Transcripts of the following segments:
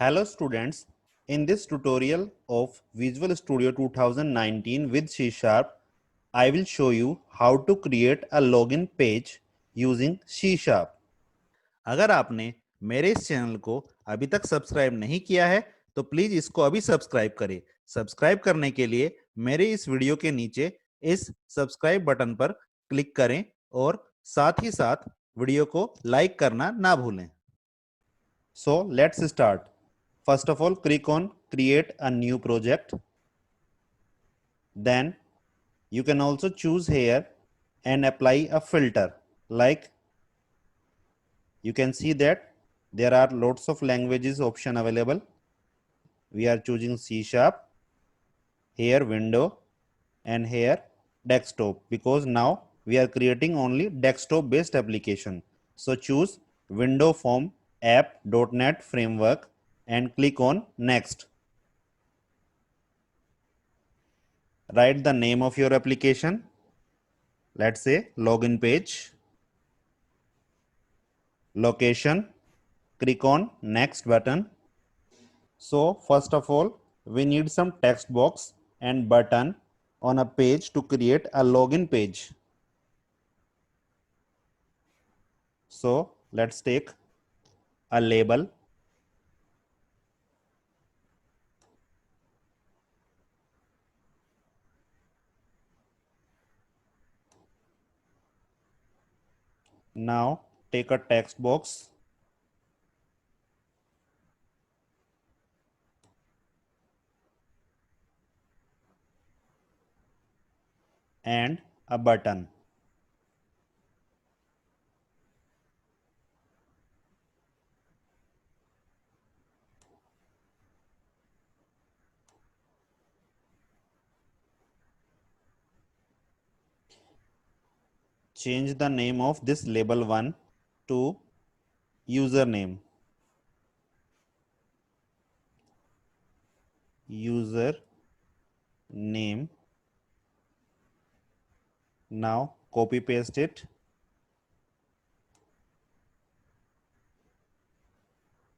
Hello students, in this tutorial of Visual Studio 2019 with C Sharp, I will show you how to create a login page using C Sharp. अगर आपने मेरे इस channel को अभी तक subscribe नहीं किया है तो प्लीज इसको अभी सब्सक्राइब करें। सब्सक्राइब करने के लिए मेरे इस वीडियो के नीचे इस सब्सक्राइब बटन पर क्लिक करें और साथ ही साथ वीडियो को लाइक करना ना भूलें। So let's start. First of all, click on create a new project. Then you can also choose here and apply a filter. Like you can see that there are lots of languages option available. We are choosing C Sharp, here window and here desktop, because now we are creating only desktop based application. So choose window form app.net framework and click on next. Write the name of your application. Let's say login page. Location. Click on next button. So first of all, we need some text box and button on a page to create a login page. So let's take a label. Now take a text box and a button. Change the name of this label 1 to username. User name. Now copy paste it.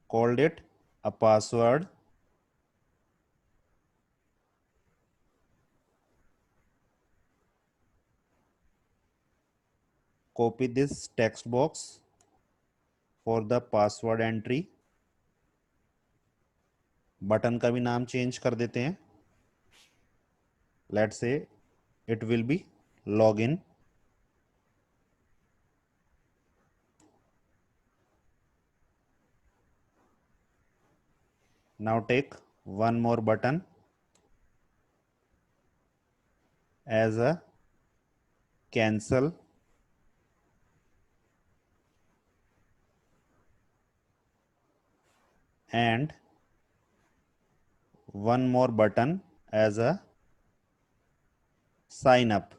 Called it a password. Copy this text box for the password entry. Button का भी नाम change कर देते हैं. Let's say it will be login. Now take one more button as a cancel. And one more button as a sign up.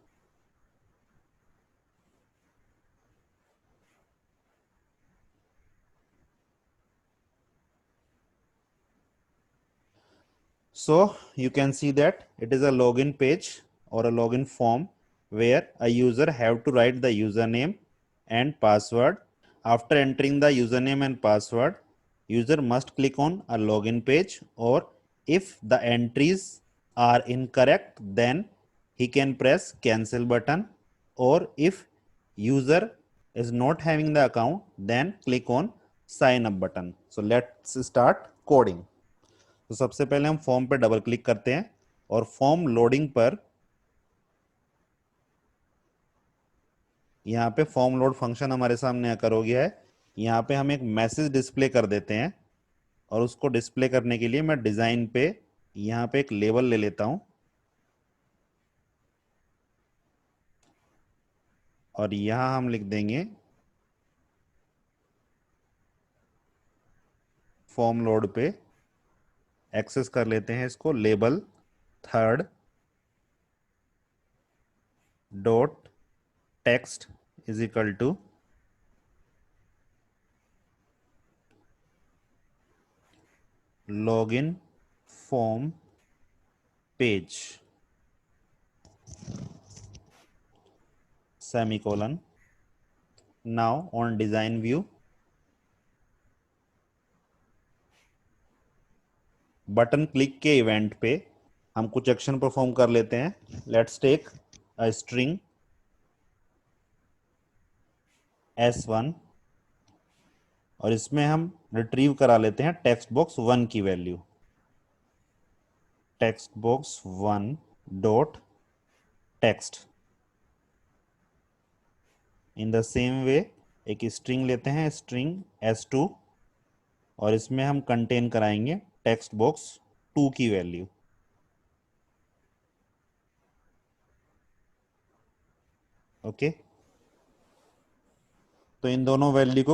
So you can see that it is a login page or a login form where a user have to write the username and password. After entering the username and password, user must click on a login page, or if the entries are incorrect, then he can press cancel button, or if user is not having the account, then click on sign up button. So let's start coding. तो सबसे पहले हम form पर double click करते हैं और form loading पर यहाँ पे फॉर्म लोड फंक्शन हमारे सामने आकर हो गया है. यहाँ पे हम एक मैसेज डिस्प्ले कर देते हैं और उसको डिस्प्ले करने के लिए मैं डिजाइन पे यहाँ पे एक लेबल ले लेता हूं और यहाँ हम लिख देंगे फॉर्म लोड पे. एक्सेस कर लेते हैं इसको. Label third dot text is equal to login form page semicolon. Now on design view, button click के इवेंट पे हम कुछ एक्शन परफॉर्म कर लेते हैं। Let's take a string s1 और इसमें हम रिट्रीव करा लेते हैं टेक्स्ट बॉक्स 1 की value. Text box 1 dot text. In the same way एक स्ट्रिंग लेते हैं, स्ट्रिंग s2, और इसमें हम कंटेन कराएंगे टेक्स्ट बॉक्स 2 की वैल्यू। ओके, तो इन दोनों वैल्यू को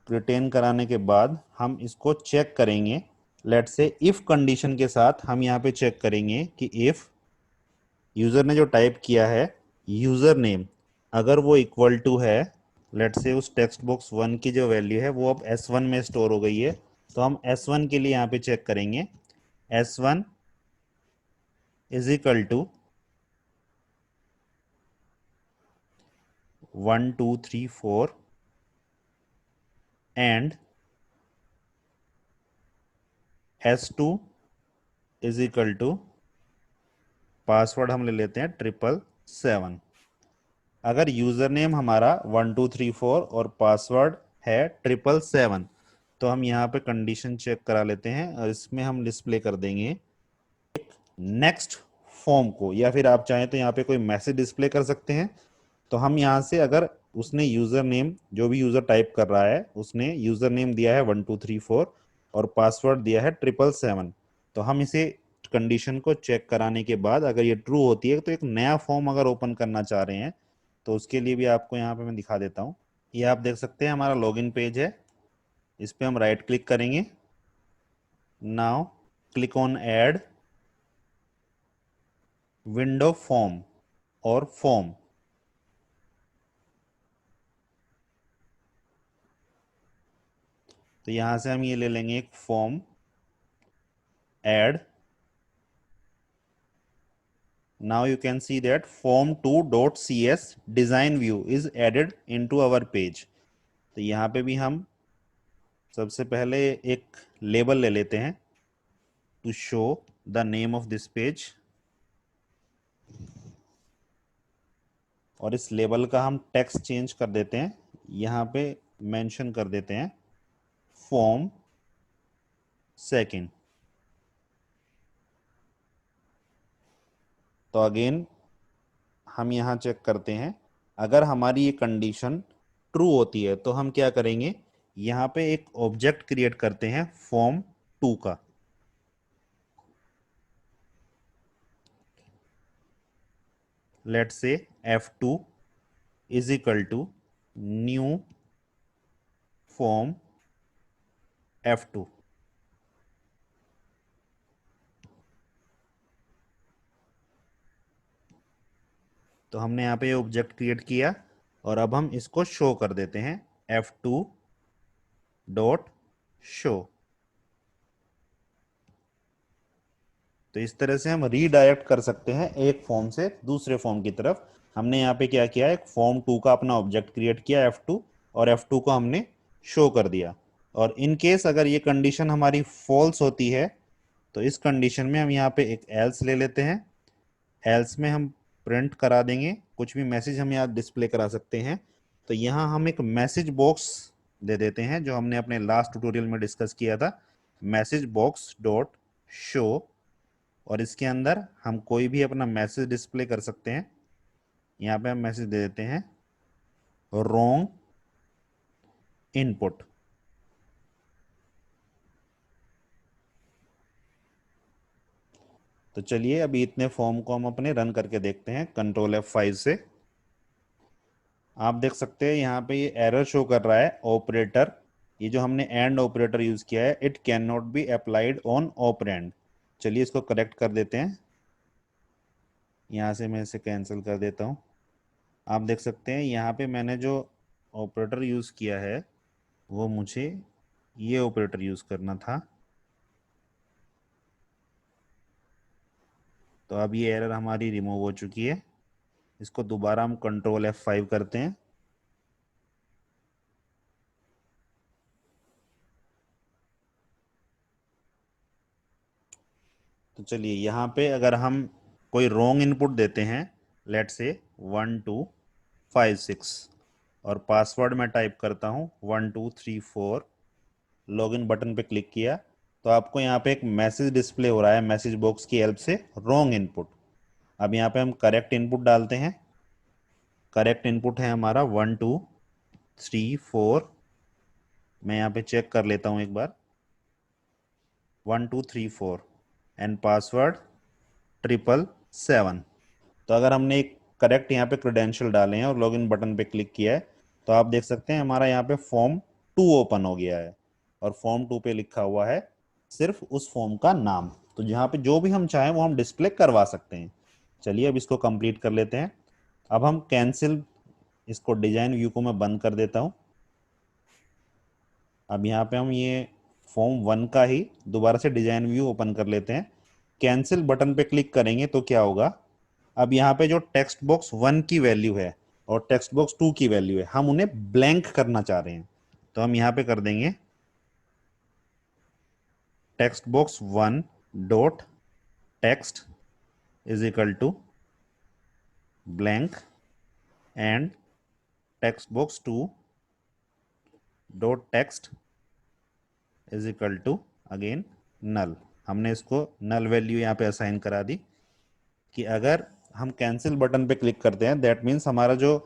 रिटेन कराने के बाद हम इसको चेक करेंगे। लेट से इफ कंडीशन के साथ हम यहाँ पे चेक करेंगे कि इफ यूजर ने जो टाइप किया है यूजर नेम अगर वो इक्वल टू है, लेट से उस टेक्स्ट बॉक्स 1 की जो वैल्यू है वो अब s1 में स्टोर हो गई है, तो हम s1 के लिए यहाँ पे चेक करेंगे s1 is equal to 1 2 3 4 and s2 is equal to password हम ले लेते हैं 777। अगर यूजर नेम हमारा 1234 और पासवर्ड है 777, तो हम यहाँ पे कंडीशन चेक करा लेते हैं और इसमें हम डिस्प्ले कर देंगे नेक्स्ट फॉर्म को, या फिर आप चाहें तो यहाँ पे कोई मैसेज डिस्प्ले कर सकते हैं। तो हम यहाँ से अगर उसने यूजर नेम, जो भी यूजर टाइप कर रहा है उसने यूजर नेम दिया है 1234 और पासवर्ड दिया है 777, तो हम इसे कंडीशन को चेक कराने के बाद अगर ये ट्रू होती है तो एक नया फॉर्म अगर ओपन करना चाह रहे हैं तो उसके लिए भी आपको यहाँ पे मैं दिखा देता हूँ। ये आप देख सकते हैं हमारा लॉगिन पेज है, इस पे हम राइट क्लिक करेंगे। Now click on add window form और फॉर्म। तो यहां से हम ये ले लेंगे एक form, add. Now you can see that form2.cs design view is added into our page. तो यहाँ पे भी हम सबसे पहले एक लेबल ले लेते हैं to show the name of this page, और इस लेबल का हम टेक्स्ट चेंज कर देते हैं। यहाँ पे मेंशन कर देते हैं फॉर्म सेकंड। तो अगेन हम यहाँ चेक करते हैं, अगर हमारी ये कंडीशन ट्रू होती है तो हम क्या करेंगे, यहाँ पे एक ऑब्जेक्ट क्रिएट करते हैं फॉर्म 2 का। लेट्स से f2 is equal to new form f2। तो हमने यहाँ पे ऑब्जेक्ट क्रिएट किया और अब हम इसको शो कर देते हैं f2 डॉट शो। तो इस तरह से हम रीडायरेक्ट कर सकते हैं एक फॉर्म से दूसरे फॉर्म की तरफ। हमने यहाँ पे क्या किया, एक फॉर्म 2 का अपना ऑब्जेक्ट क्रिएट किया f2, और f2 को हमने शो कर दिया। और इन केस अगर ये कंडीशन हमारी फॉल्स होती है तो इस कंडीशन में हम यहाँ पे एक एल्स ले लेते हैं। एल्स में हम प्रिंट करा देंगे कुछ भी मैसेज हम यहाँ डिस्प्ले करा सकते हैं। तो यहाँ हम एक मैसेज बॉक्स दे देते हैं जो हमने अपने लास्ट ट्यूटोरियल में डिस्कस किया था, मैसेज बॉक्स डॉट शो, और इसके अंदर हम कोई भी अपना मैसेज डिस्प्ले कर सकते हैं। यहाँ पे हम मैसेज दे देते हैं रॉन्ग इनपुट। तो चलिए अभी इतने फॉर्म को हम अपने रन करके देखते हैं कंट्रोल F5 से। आप देख सकते हैं यहाँ पे ये एरर शो कर रहा है ऑपरेटर, ये जो हमने एंड ऑपरेटर यूज किया है, it can not be applied on operand. चलिए इसको करेक्ट कर देते हैं, यहाँ से मैं इसे कैंसिल कर देता हूँ। आप देख सकते हैं यहाँ पे मैंने जो ऑपरेटर यूज किया है वो मुझे ये ऑपरेटर यूज करना था। तो अब ये एरर हमारी रिमूव हो चुकी है। इसको दोबारा हम कंट्रोल F5 करते हैं। तो चलिए यहाँ पे अगर हम कोई रॉन्ग इनपुट देते हैं, लेट से 1256, और पासवर्ड मैं टाइप करता हूँ 1234, लॉगिन बटन पे क्लिक किया, तो आपको यहाँ पे एक मैसेज डिस्प्ले हो रहा है मैसेज बॉक्स की हेल्प से, रॉन्ग इनपुट। अब यहाँ पे हम करेक्ट इनपुट डालते हैं। करेक्ट इनपुट है हमारा 1234। मैं यहाँ पे चेक कर लेता हूँ एक बार, 1234, एंड पासवर्ड 777। तो अगर हमने एक करेक्ट यहाँ पे क्रेडेंशियल डाले हैं और लॉगिन बटन पे क्लिक किया है, तो आप देख सकते हैं हमारा यहाँ पे फॉर्म 2 ओपन हो गया है, और फॉर्म 2 पे लिखा हुआ है सिर्फ उस फॉर्म का नाम। तो जहाँ पे जो भी हम चाहें वो हम डिस्प्ले करवा सकते हैं। चलिए अब इसको कंप्लीट कर लेते हैं। अब हम कैंसिल, इसको डिजाइन व्यू को मैं बंद कर देता हूँ। अब यहाँ पे हम ये फॉर्म 1 का ही दोबारा से डिजाइन व्यू ओपन कर लेते हैं। कैंसिल बटन पे क्लिक करेंगे तो क्या होगा, अब यहाँ पे जो टेक्स्ट बॉक्स 1 की वैल्यू है और टेक्स्ट बॉक्स 2 की वैल्यू है, हम उन्हें ब्लैंक करना चाह रहे हैं। तो हम यहाँ पे कर देंगे text box 1 dot text is equal to blank, and text box 2 dot text is equal to again null. हमने इसको नल वैल्यू यहाँ पे असाइन करा दी कि अगर हम कैंसिल बटन पे क्लिक करते हैं, दैट मीन्स हमारा जो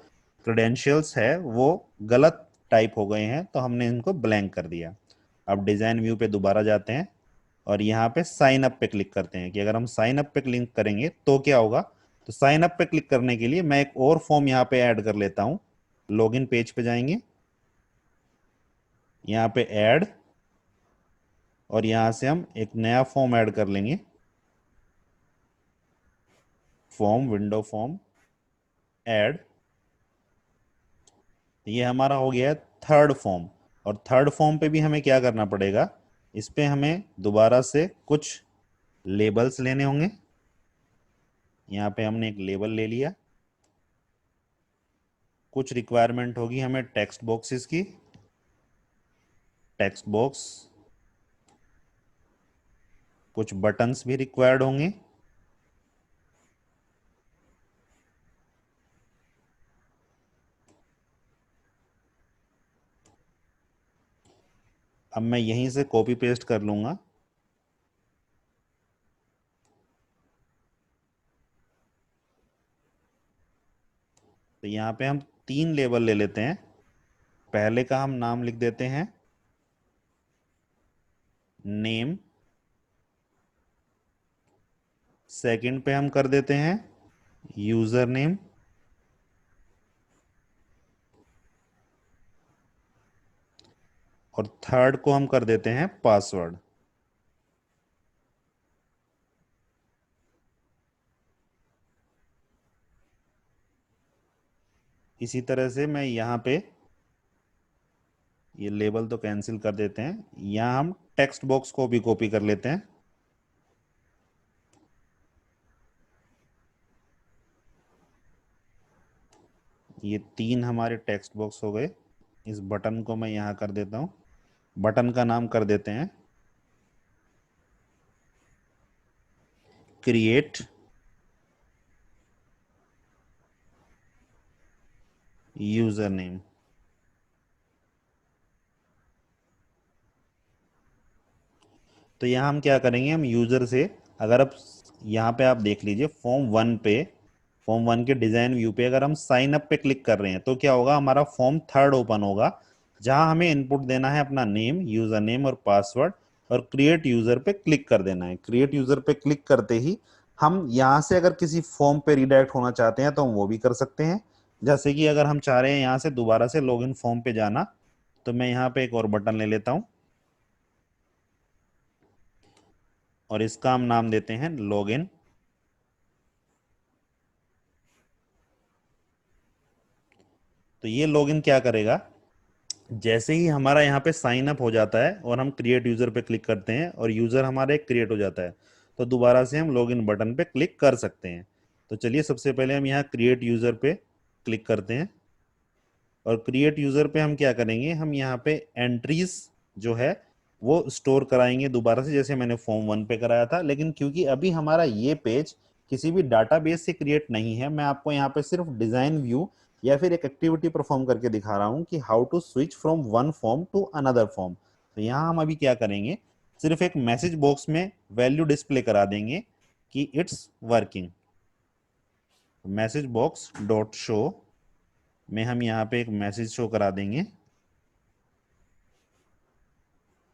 क्रेडेंशियल्स है वो गलत टाइप हो गए हैं, तो हमने इनको ब्लैंक कर दिया। अब डिजाइन व्यू पे दोबारा जाते हैं और यहाँ पे साइन अप पे क्लिक करते हैं कि अगर हम साइन अप पे क्लिक करेंगे तो क्या होगा। तो साइन अप पे क्लिक करने के लिए मैं एक और फॉर्म यहाँ पे ऐड कर लेता हूँ। लॉगिन पेज पे जाएंगे, यहाँ पे ऐड, और यहाँ से हम एक नया फॉर्म ऐड कर लेंगे, फॉर्म विंडो फॉर्म ऐड। ये हमारा हो गया है थर्ड फॉर्म। और थर्ड फॉर्म पे भी हमें क्या करना पड़ेगा, इस पे हमें दोबारा से कुछ लेबल्स लेने होंगे। यहाँ पे हमने एक लेबल ले लिया। कुछ रिक्वायरमेंट होगी हमें टेक्स्ट बॉक्सेस की, टेक्स्ट बॉक्स, कुछ बटन्स भी रिक्वायर्ड होंगे। अब मैं यहीं से कॉपी पेस्ट कर लूंगा। तो यहाँ पे हम 3 लेबल ले लेते हैं। पहले का हम नाम लिख देते हैं नेम, सेकंड पे हम कर देते हैं यूजर नेम, और थर्ड को हम कर देते हैं पासवर्ड। इसी तरह से मैं यहाँ पे ये लेबल तो कैंसिल कर देते हैं, यहाँ हम टेक्स्ट बॉक्स को भी कॉपी कर लेते हैं। ये 3 हमारे टेक्स्ट बॉक्स हो गए। इस बटन को मैं यहाँ कर देता हूँ, बटन का नाम कर देते हैं क्रिएट यूजर नेम। तो यहाँ हम क्या करेंगे, हम यूजर से, अगर अब यहाँ पे आप देख लीजिए फॉर्म 1 पे, फॉर्म 1 के डिजाइन व्यू पे अगर हम साइन अप पे क्लिक कर रहे हैं तो क्या होगा, हमारा फॉर्म थर्ड ओपन होगा, जहां हमें इनपुट देना है अपना नेम, यूजर नेम और पासवर्ड, और क्रिएट यूजर पे क्लिक कर देना है। क्रिएट यूजर पे क्लिक करते ही हम यहाँ से अगर किसी फॉर्म पे रिडायरेक्ट होना चाहते हैं तो हम वो भी कर सकते हैं। जैसे कि अगर हम चाह रहे हैं यहाँ से दोबारा से लॉगिन फॉर्म पे जाना, तो मैं यहाँ पे एक और बटन ले लेता हूँ और इसका हम नाम देते हैं लॉगिन। तो ये लॉगिन क्या करेगा, जैसे ही हमारा यहाँ पे साइन अप हो जाता है और हम क्रिएट यूजर पे क्लिक करते हैं और यूजर हमारा एक क्रिएट हो जाता है, तो दोबारा से हम लॉगिन बटन पे क्लिक कर सकते हैं। तो चलिए सबसे पहले हम यहाँ क्रिएट यूजर पे क्लिक करते हैं, और क्रिएट यूजर पे हम क्या करेंगे, हम यहाँ पे एंट्रीज जो है वो स्टोर कराएंगे दोबारा से, जैसे मैंने फॉर्म 1 पे कराया था। लेकिन क्योंकि अभी हमारा ये पेज किसी भी डाटाबेस से क्रिएट नहीं है, मैं आपको यहाँ पे सिर्फ डिजाइन व्यू या फिर एक एक्टिविटी परफॉर्म करके दिखा रहा हूँ कि how to switch from one form to another form. तो यहाँ हम अभी क्या करेंगे, सिर्फ एक मैसेज बॉक्स में वैल्यू डिस्प्ले करा देंगे कि it's working. Message box dot show में हम यहाँ पे एक मैसेज शो करा देंगे,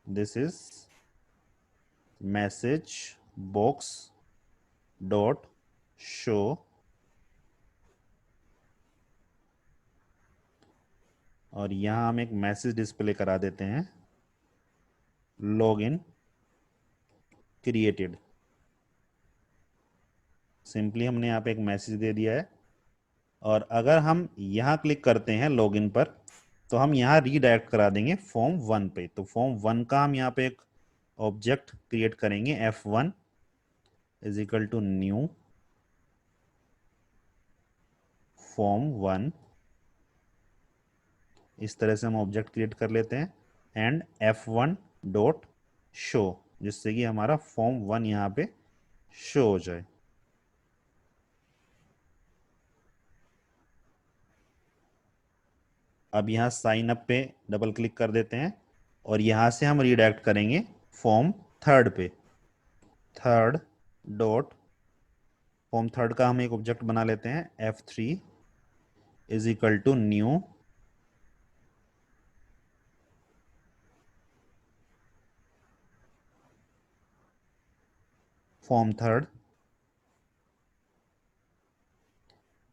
this is message box dot show. और यहाँ हम एक मैसेज डिस्प्ले करा देते हैं, लॉगिन क्रिएटेड। सिंपली हमने यहाँ पे एक मैसेज दे दिया है। और अगर हम यहाँ क्लिक करते हैं लॉगिन पर, तो हम यहाँ रीडायरेक्ट करा देंगे फॉर्म 1 पे। तो फॉर्म 1 का हम यहाँ पे एक ऑब्जेक्ट क्रिएट करेंगे, F1 is equal to new form 1। इस तरह से हम ऑब्जेक्ट क्रिएट कर लेते हैं एंड F1 डॉट शो, जिससे कि हमारा फॉर्म 1 यहाँ पे शो हो जाए। अब यहाँ साइन अप पे डबल क्लिक कर देते हैं और यहाँ से हम रीडायरेक्ट करेंगे फॉर्म 3 पे। थर्ड डॉट फॉर्म 3 का हम एक ऑब्जेक्ट बना लेते हैं, F3 is equal to new form 3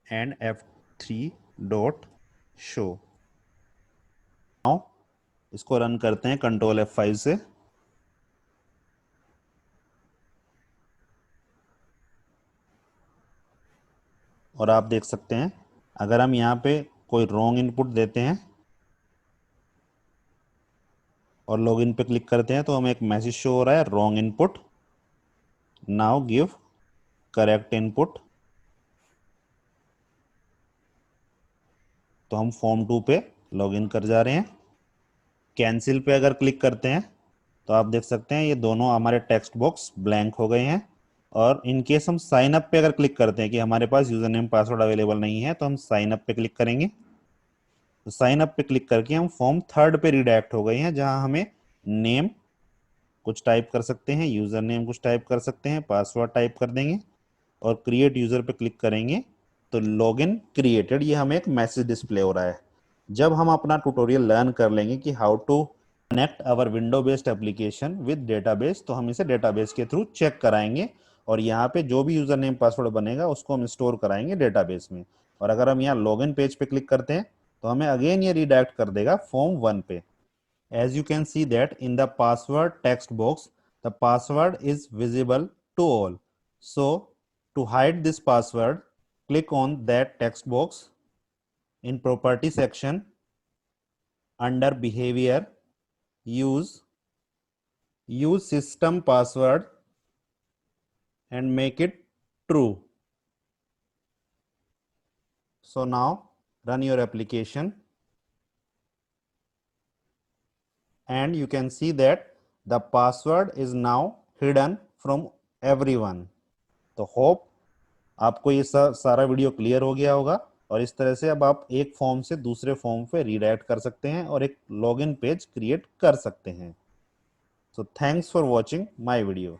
and F3 dot show. Now इसको रन करते हैं कंट्रोल F5 से। और आप देख सकते हैं अगर हम यहाँ पे कोई रॉन्ग इनपुट देते हैं और लॉगिन पे क्लिक करते हैं तो हमें एक मैसेज शो हो रहा है, wrong input, now give correct input. तो हम फॉर्म 2 पे लॉगिन कर जा रहे हैं। कैंसिल पे अगर क्लिक करते हैं तो आप देख सकते हैं ये दोनों हमारे टेक्स्ट बॉक्स ब्लैंक हो गए हैं। और इन केस हम साइन अप पे अगर क्लिक करते हैं कि हमारे पास यूजर नेम पासवर्ड अवेलेबल नहीं है, तो हम साइन अप पे क्लिक करेंगे। तो साइन अप पे क्लिक करके हम फॉर्म 3 पे रिडायरेक्ट हो गए हैं, जहां हमें नेम कुछ टाइप कर सकते हैं, यूजर नेम कुछ टाइप कर सकते हैं, पासवर्ड टाइप कर देंगे और क्रिएट यूजर पे क्लिक करेंगे तो लॉगिन क्रिएटेड ये हमें एक मैसेज डिस्प्ले हो रहा है। जब हम अपना ट्यूटोरियल लर्न कर लेंगे कि how to connect our window based application with database, तो हम इसे डेटाबेस के थ्रू चेक कराएंगे और यहाँ पे जो भी यूजर नेम पासवर्ड बनेगा उसको हम स्टोर कराएंगे डेटाबेस में। और अगर हम यहाँ लॉगिन पेज पे क्लिक करते हैं तो हमें अगेन ये रिडायरेक्ट कर देगा फॉर्म 1 पे। As you can see that in the password text box, the password is visible to all. So to hide this password, click on that text box in property section under behavior, use system password and make it true. So now run your application and you can see that the password is now hidden from everyone. तो hope आपको ये सारा video clear हो गया होगा और इस तरह से अब आप एक फॉर्म से दूसरे फॉर्म पे रीडायरेक्ट कर सकते हैं और एक लॉगिन पेज क्रिएट कर सकते हैं। So thanks for watching my video.